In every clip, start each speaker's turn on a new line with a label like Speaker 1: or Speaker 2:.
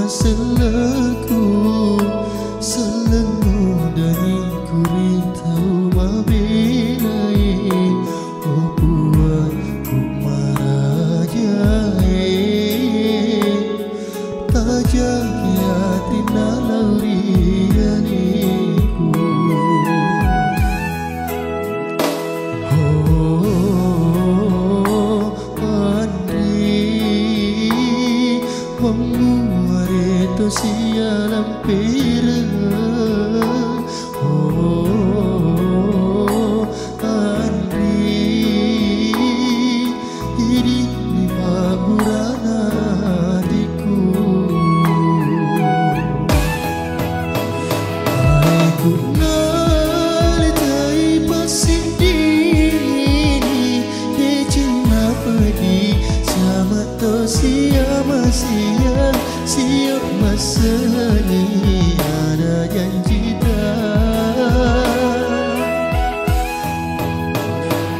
Speaker 1: Selaku selemu dari kuri tahu mabilai oh buat kumarajae tajaki hati nalaurianiku oh Andri to sialam pera oh Andri ini maburana diku aku nalitai pasindini hecina pedi sama to siapa siang siap masa ni ada janji tak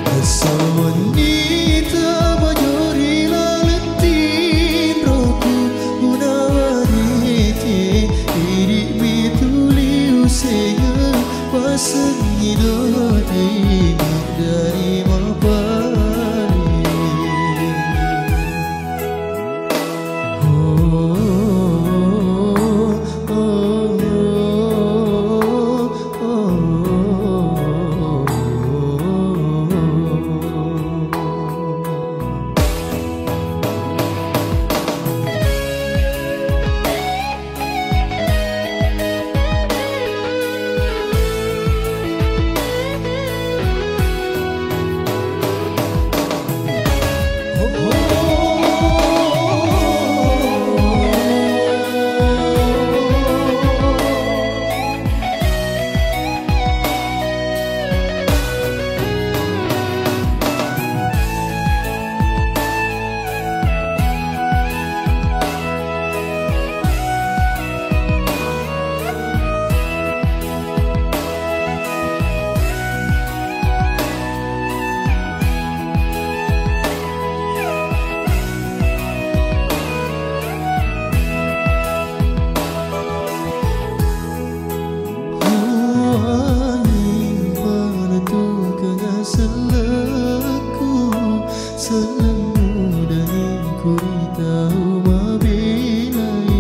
Speaker 1: Kesawan kita bajori laletin roku unawari diri bituli usenya pasan hidup dari mabari selemu dari kuri tahu mabilai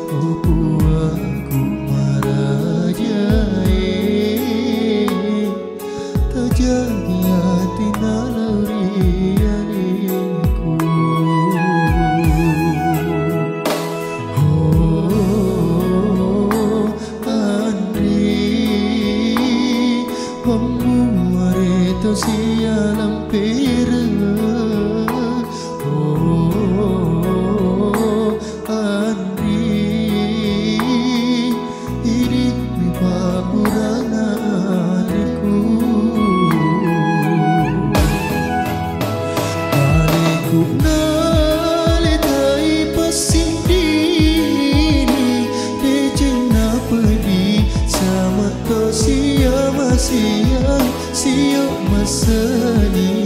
Speaker 1: oh puaku marajae tajaki hati nalaurianiku oh Andri membuat itu sialam pera oh Andri ini mipapurana aliku aliku nalitai pasindini dejena pedi sama to siapa siapa siok masa ni